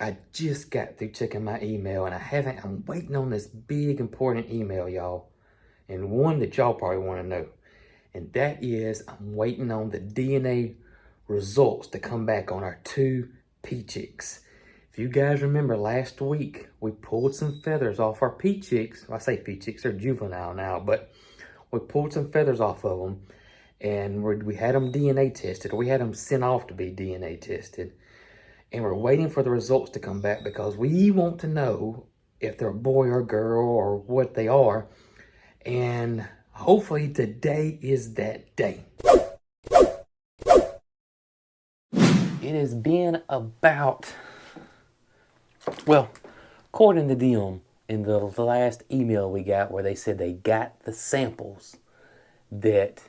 I just got through checking my email and I'm waiting on this big important email, y'all. And one that y'all probably want to know. And that is, I'm waiting on the DNA results to come back on our 2 pea chicks. If you guys remember last week, we pulled some feathers off our pea chicks. Well, I say pea chicks, they're juvenile now, but we pulled some feathers off of them and we had them DNA tested, or we had them sent off to be DNA tested. And we're waiting for the results to come back because we want to know if they're a boy or girl or what they are. And hopefully today is that day. It has been about, well, according to them, in the last email we got where they said they got the samples, that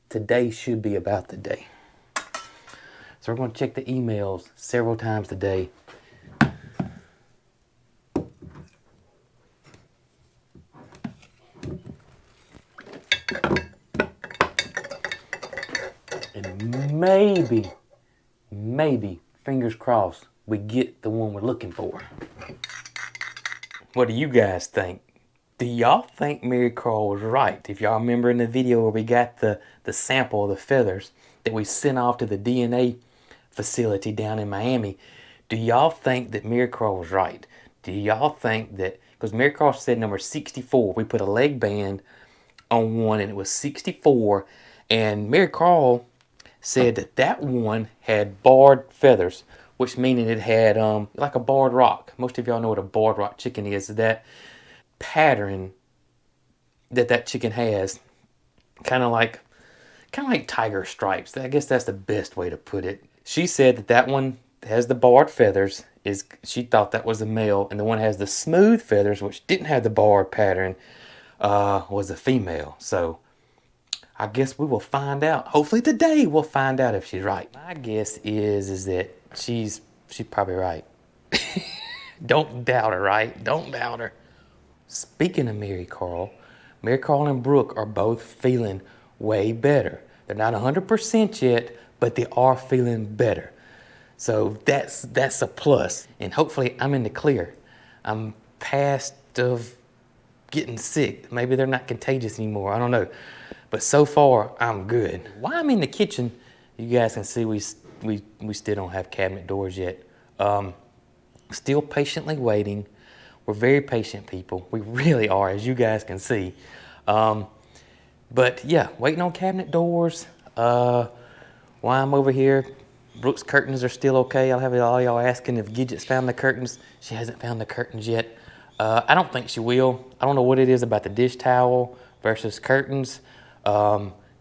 today should be about the day. So we're going to check the emails several times today. And maybe, fingers crossed, we get the one we're looking for. What do you guys think? Do y'all think MaryCarl was right? If y'all remember in the video where we got the sample of the feathers that we sent off to the DNA facility down in Miami, do y'all think that MaryCarl was right? Do y'all think that, because MaryCarl said number 64, we put a leg band on one and it was 64, and MaryCarl said that that one had barred feathers, which meaning it had like a barred rock. Most of y'all know what a barred rock chicken is. That pattern that chicken has, kind of like tiger stripes. I guess that's the best way to put it. She said that that one has the barred feathers, she thought that was a male, and the one has the smooth feathers, which didn't have the barred pattern, was a female. So I guess we will find out. Hopefully today we'll find out if she's right. My guess is that she's probably right. Don't doubt her, right? Don't doubt her. Speaking of MaryCarl and Brooke are both feeling way better. They're not 100% yet, but they are feeling better. So that's a plus. And hopefully I'm in the clear. I'm past of getting sick. Maybe they're not contagious anymore. I don't know. But so far, I'm good. While I'm in the kitchen, you guys can see we still don't have cabinet doors yet. Still patiently waiting. We're very patient people. We really are, as you guys can see. But yeah, waiting on cabinet doors. While I'm over here, Brooke's curtains are still okay. I'll have all y'all asking if Gidget's found the curtains. She hasn't found the curtains yet. I don't think she will. I don't know what it is about the dish towel versus curtains.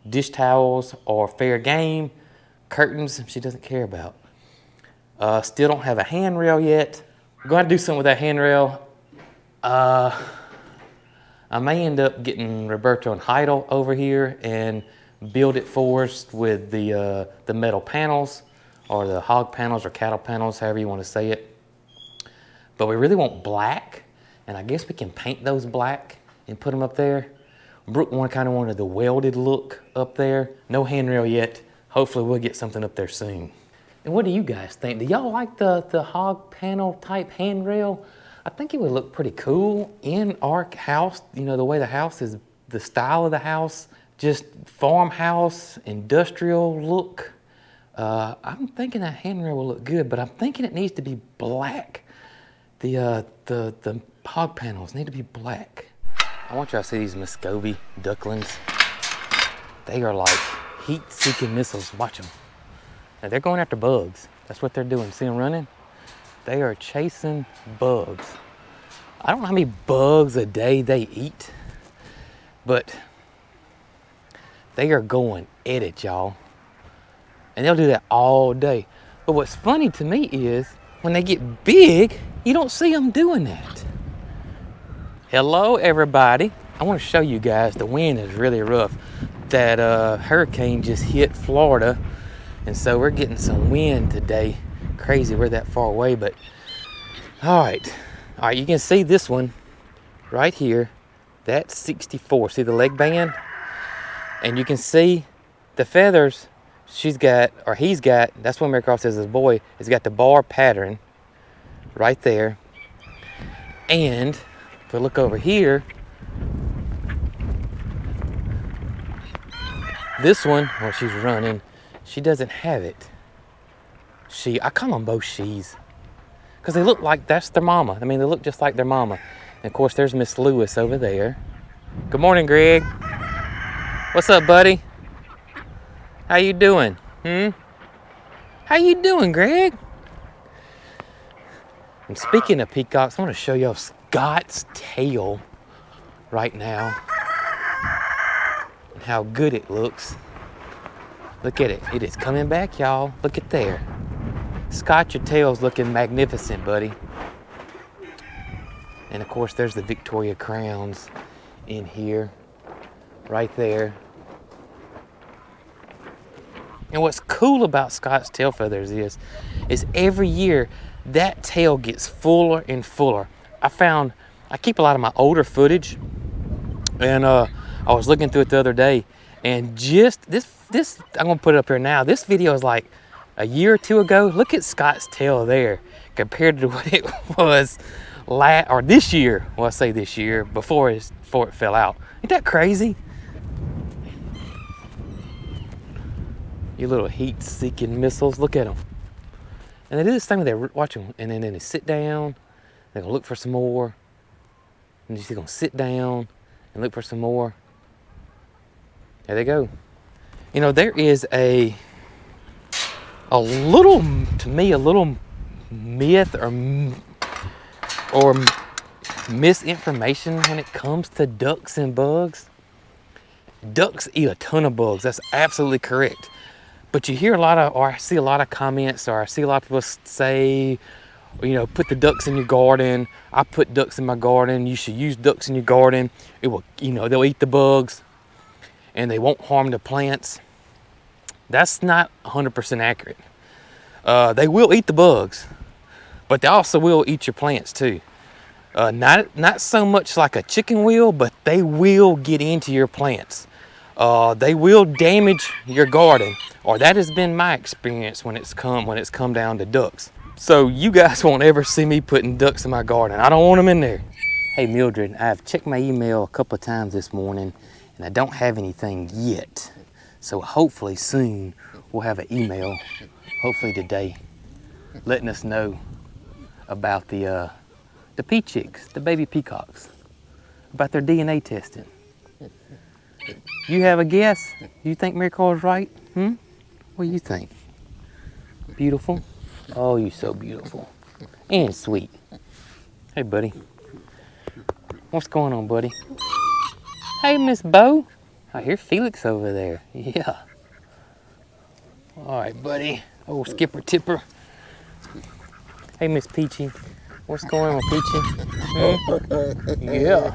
Dish towels are fair game. Curtains, she doesn't care about. Still don't have a handrail yet. We're going to do something with that handrail. I may end up getting Roberto and Heidel over here and build it for us with the metal panels, or the hog panels or cattle panels, however you want to say it. But we really want black, and I guess we can paint those black and put them up there. Brooke kind of wanted the welded look up there. No handrail yet. Hopefully we'll get something up there soon. And what do you guys think? Do y'all like the hog panel type handrail? I think it would look pretty cool in our house. You know, the way the house is, the style of the house, just farmhouse, industrial look. I'm thinking that handrail will look good, but I'm thinking it needs to be black. The hog panels need to be black. I want y'all to see these Muscovy ducklings. They are like heat-seeking missiles. Watch them. Now they're going after bugs. That's what they're doing. See them running? They are chasing bugs. I don't know how many bugs a day they eat, but they are going at it, y'all. And they'll do that all day. But what's funny to me is when they get big, you don't see them doing that. Hello, everybody. I want to show you guys the wind is really rough. That hurricane just hit Florida, and so we're getting some wind today. Crazy, we're that far away, but all right, you can see this one right here. That's 64. See the leg band? And you can see the feathers she's got, or he's got. That's what MaryCarl says his boy has got the bar pattern. right there. And if we look over here, this one, where she's running, she doesn't have it. I call them both she's, because they look like that's their mama. I mean, they look just like their mama. And of course, there's Miss Lewis over there. Good morning, Greg. What's up, buddy? How you doing? How you doing, Greg? And speaking of peacocks, I want to show y'all Scott's tail right now. And how good it looks. Look at it. It is coming back, y'all. Look at there. Scott, your tail's looking magnificent, buddy. And of course, there's the Victoria crowns in here, right there. And what's cool about Scott's tail feathers is every year that tail gets fuller and fuller. I keep a lot of my older footage, and I was looking through it the other day, and just this I'm gonna put it up here now. This video is like a year or two ago. Look at Scott's tail there compared to what it was this year. Well, I say this year before it fell out. Ain't that crazy? You little heat-seeking missiles. Look at them. And they do this thing where they're watching, and then they sit down. They're gonna look for some more. And they're gonna sit down and look for some more. There they go. You know, there is a little myth or misinformation when it comes to ducks and bugs. Ducks eat a ton of bugs. That's absolutely correct. But you hear I see a lot of comments, or I see a lot of people say, you know, put the ducks in your garden. I put ducks in my garden. You should use ducks in your garden. It will, you know, they'll eat the bugs and they won't harm the plants. That's not 100% accurate. They will eat the bugs, but they also will eat your plants too. Not so much like a chicken will, but they will get into your plants. They will damage your garden, or that has been my experience when it's come down to ducks. So you guys won't ever see me putting ducks in my garden. I don't want them in there. Hey Mildred, I've checked my email a couple of times this morning, and I don't have anything yet. So hopefully soon we'll have an email, hopefully today, letting us know about the pea chicks, the baby peacocks, about their DNA testing. You have a guess? You think MaryCarl is right? What do you think? Beautiful? Oh, you're so beautiful. And sweet. Hey, buddy. What's going on, buddy? Hey, Miss Bo. I hear Felix over there. Yeah. All right, buddy. Oh, Skipper Tipper. Hey, Miss Peachy. What's going on, Peachy? Yeah.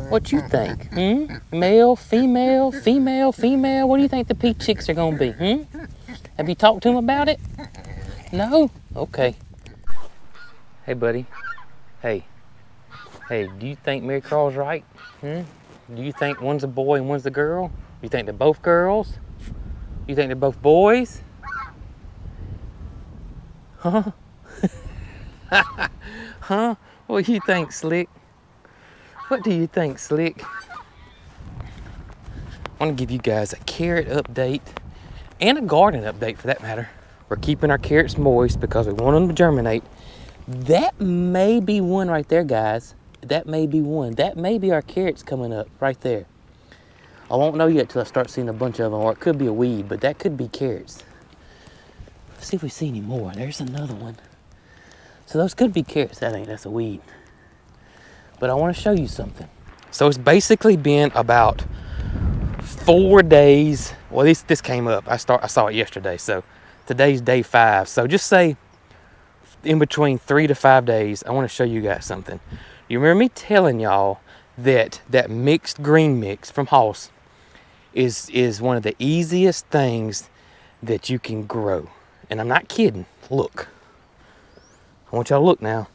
What you think? Male, female, female, female? What do you think the pea chicks are gonna be? Have you talked to them about it? No? Okay. Hey, buddy. Hey. Hey, do you think MaryCarl's right? Do you think one's a boy and one's a girl? Do you think they're both girls? Do you think they're both boys? Huh? Huh? What do you think, Slick? What do you think, Slick? I want to give you guys a carrot update and a garden update for that matter. We're keeping our carrots moist because we want them to germinate. That may be one right there, guys. That may be one. That may be our carrots coming up right there. I won't know yet till I start seeing a bunch of them, or it could be a weed, but that could be carrots. Let's see if we see any more. There's another one. So those could be carrots. That's a weed. But I want to show you something. So it's basically been about 4 days. Well, this came up. I saw it yesterday. So today's day 5. So just say in between 3 to 5 days, I want to show you guys something. You remember me telling y'all that mixed green mix from Hoss is one of the easiest things that you can grow. And I'm not kidding. Look. I want y'all to look now.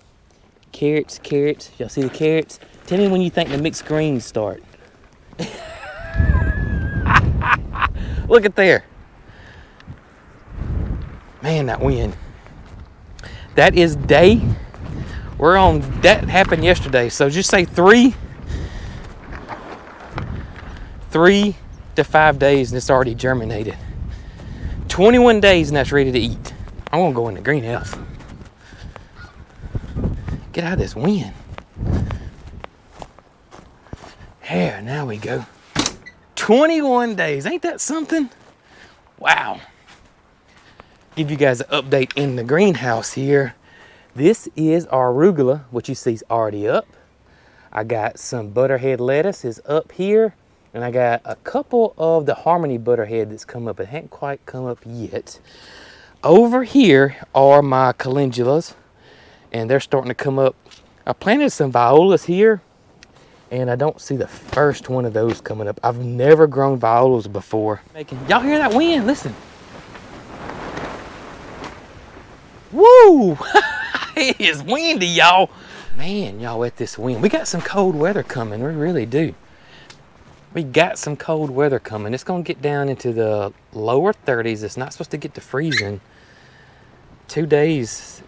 Carrots, carrots. Y'all see the carrots? Tell me when you think the mixed greens start. Look at there. Man, that wind. That is day We're on, that happened yesterday. So just say 3 to 5 days and it's already germinated. 21 days and that's ready to eat. I'm gonna go in the greenhouse. Get out of this wind. Here, now we go. 21 days, ain't that something? Wow. Give you guys an update in the greenhouse here. This is our arugula, which you see is already up. I got some butterhead lettuce is up here, and I got a couple of the harmony butterhead that's come up. It hadn't quite come up yet. Over here are my calendulas, and they're starting to come up. I planted some violas here, and I don't see the first one of those coming up. I've never grown violas before. Y'all hear that wind? Listen. Woo! It is windy, y'all. Man, y'all, at this wind. We got some cold weather coming. We really do. We got some cold weather coming. It's going to get down into the lower 30s. It's not supposed to get to freezing. 2 days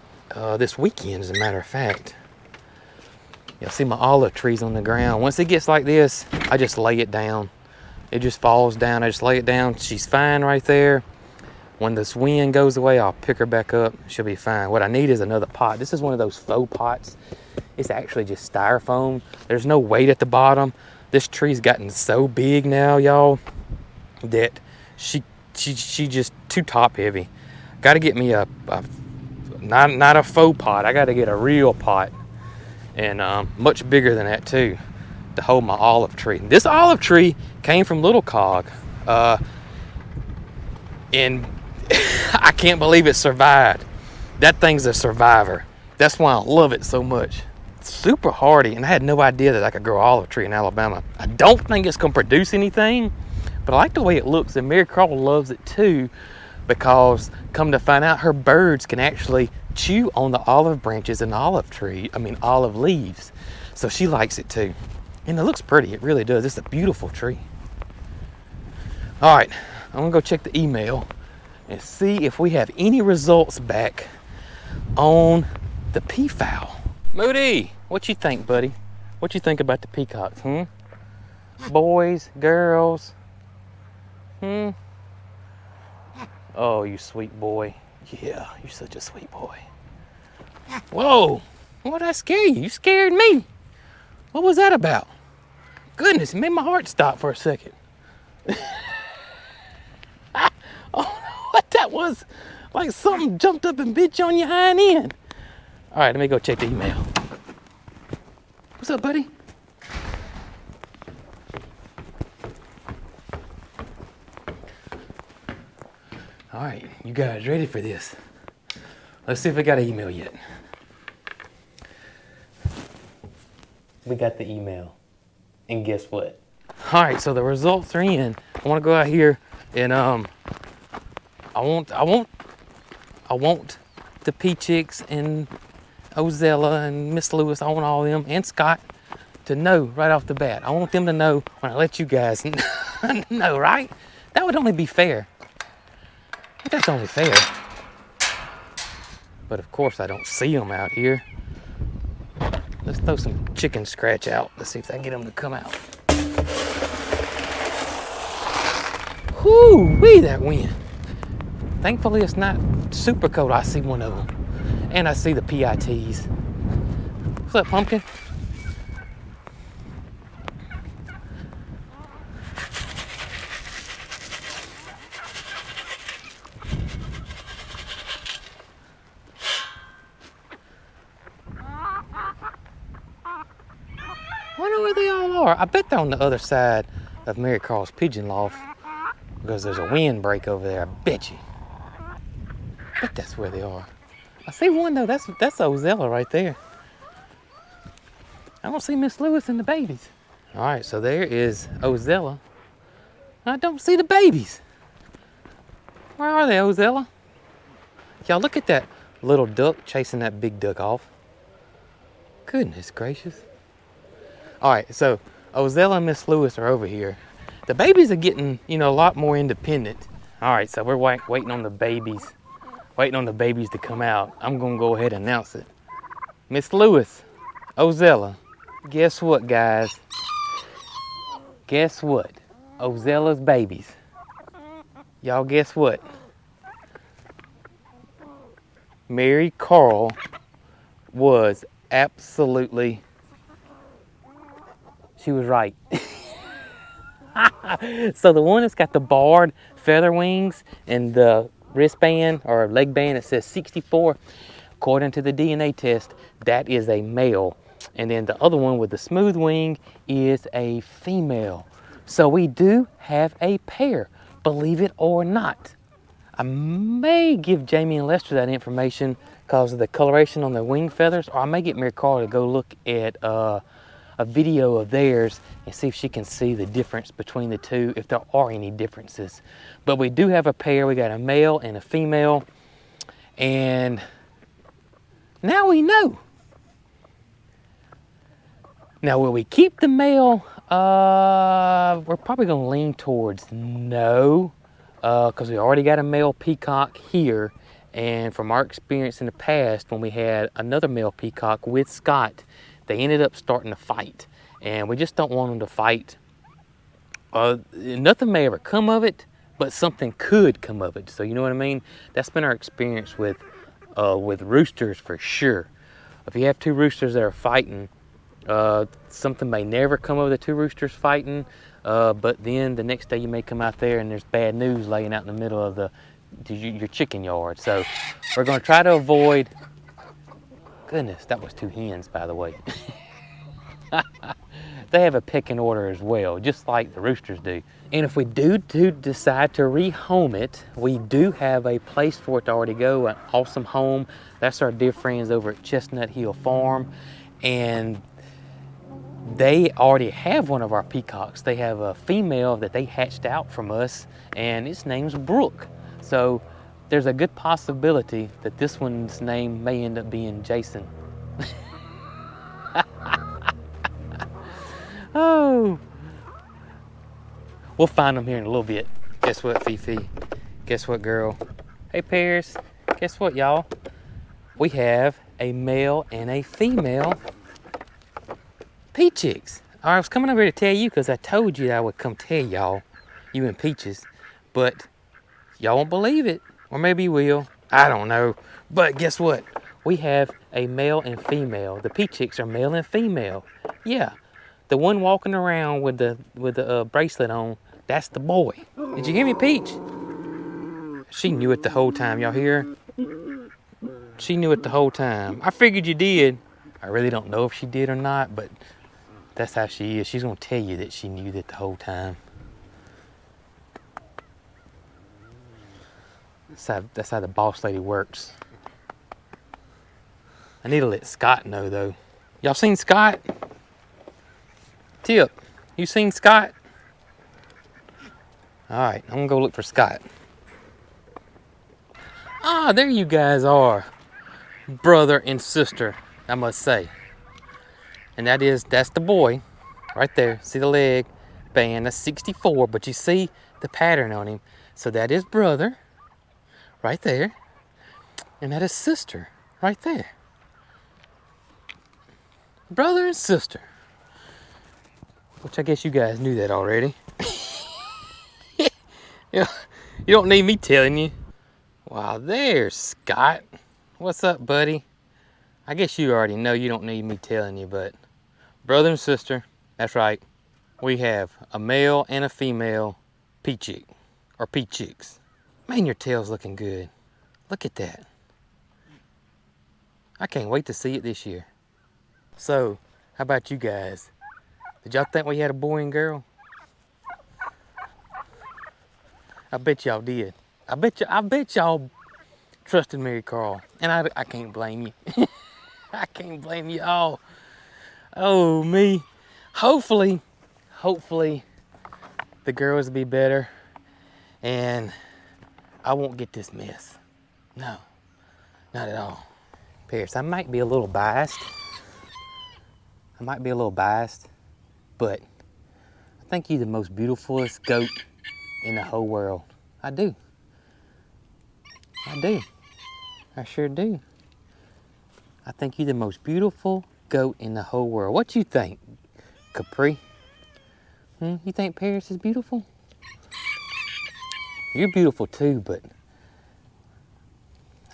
this weekend, as a matter of fact. You'll see my olive trees on the ground. Once it gets like this, I just lay it down. It just falls down. I just lay it down. She's fine right there. When this wind goes away, I'll pick her back up. She'll be fine. What I need is another pot. This is one of those faux pots. It's actually just styrofoam. There's no weight at the bottom. This tree's gotten so big now, y'all, that she just too top heavy. Got to get me not a faux pot. I got to get a real pot. And much bigger than that too, to hold my olive tree. This olive tree came from Little Cog, and I can't believe it survived. That thing's a survivor. That's why I love it so much. It's super hardy, and I had no idea that I could grow an olive tree in Alabama. I don't think it's gonna produce anything, but I like the way it looks, and MaryCarl loves it too, because come to find out, her birds can actually chew on the olive branches and olive leaves. So she likes it too. And it looks pretty, it really does. It's a beautiful tree. All right, I'm gonna go check the email and see if we have any results back on the peafowl. Moody, what you think, buddy? What you think about the peacocks, Boys, girls, Oh, you sweet boy. Yeah, you're such a sweet boy. Whoa, what did I scare you? You scared me. What was that about? Goodness, it made my heart stop for a second. Oh, what that was? Like something jumped up and bit you on your hind end. All right, let me go check the email. What's up, buddy? All right, you guys ready for this? Let's see if we got an email yet. We got the email. And guess what? All right, so the results are in. I want to go out here and I want the Pea Chicks and Ozella and Miss Lewis, I want all of them, and Scott, to know right off the bat. I want them to know when I let you guys know, right? That would only be fair. That's only fair. But of course I don't see them out here. Let's throw some chicken scratch out. Let's see if I can get them to come out. Whoo-wee, that wind. Thankfully it's not super cold. I see one of them. And I see the PITs. What's up, pumpkin? I wonder where they all are. I bet they're on the other side of MaryCarl's pigeon loft because there's a windbreak over there. I bet you. I bet that's where they are. I see one though. That's Ozella right there. I don't see Miss Lewis and the babies. All right, so there is Ozella. I don't see the babies. Where are they, Ozella? Y'all look at that little duck chasing that big duck off. Goodness gracious. All right, so Ozella and Miss Lewis are over here. The babies are getting, a lot more independent. All right, so we're waiting on the babies. Waiting on the babies to come out. I'm gonna go ahead and announce it. Miss Lewis, Ozella. Guess what, guys? Guess what? Ozella's babies. Y'all guess what? MaryCarl was absolutely, she was right. So the one that's got the barred feather wings and the wristband or leg band that says 64, according to the DNA test, that is a male. And then the other one with the smooth wing is a female. So we do have a pair, believe it or not. I may give Jamie and Lester that information because of the coloration on the wing feathers, or I may get MaryCarl to go look at a video of theirs and see if she can see the difference between the two, if there are any differences. But we do have a pair. We got a male and a female, and now we know. Now, will we keep the male? We're probably going to lean towards no, because we already got a male peacock here. And from our experience in the past, when we had another male peacock with Scott, they ended up starting to fight. And we just don't want them to fight. Nothing may ever come of it, but something could come of it. So you know what I mean? That's been our experience with roosters for sure. If you have two roosters that are fighting, something may never come of the two roosters fighting, but then the next day you may come out there and there's bad news laying out in the middle of your chicken yard. So we're going to try to avoid. Goodness, that was two hens, by the way. They have a pecking order as well, just like the roosters do. And if we do decide to rehome it, we do have a place for it to already go, an awesome home. That's our dear friends over at Chestnut Hill Farm. And they already have one of our peacocks. They have a female that they hatched out from us, and its name's Brooke. So there's a good possibility that this one's name may end up being Jason. Oh, we'll find them here in a little bit. Guess what, Fifi? Guess what, girl? Hey, Paris. Guess what, y'all? We have a male and a female Peachicks. I was coming over here to tell you because I told you that I would come tell y'all, you and Peaches, but y'all won't believe it, or maybe you will. I don't know. But guess what? We have a male and female. The Peachicks are male and female. Yeah, the one walking around with the bracelet on, that's the boy. Did you hear me, Peach? She knew it the whole time. Y'all hear her? She knew it the whole time. I figured you did. I really don't know if she did or not, but that's how she is. She's gonna tell you that she knew that the whole time. That's how the boss lady works. I need to let Scott know though. Y'all seen Scott? Tip, you seen Scott? All right, I'm gonna go look for Scott. Ah, there you guys are. Brother and sister, I must say. And that's the boy right there. See the leg band, that's 64, but you see the pattern on him. So that is brother right there. And that is sister right there. Brother and sister. Which I guess you guys knew that already. You don't need me telling you. Wow, there's Scott. What's up, buddy? I guess you already know, you don't need me telling you, but brother and sister, that's right. We have a male and a female Peachick, or Peachicks. Man, your tail's looking good. Look at that. I can't wait to see it this year. So, how about you guys? Did y'all think we had a boy and girl? I bet y'all did. I bet y'all trusted MaryCarl, and I can't blame you. I can't blame you all. Oh, me. Hopefully, the girls will be better, and I won't get this mess. No, not at all. Paris, I might be a little biased. But I think you're the most beautifulest goat in the whole world. I do. I sure do. I think you're the most beautiful goat in the whole world. What you think, Capri? You think Paris is beautiful? You're beautiful too, but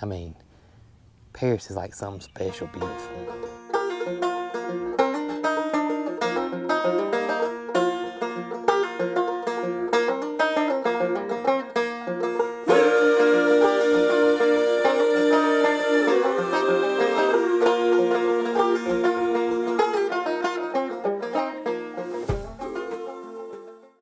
I mean, Paris is like something special beautiful.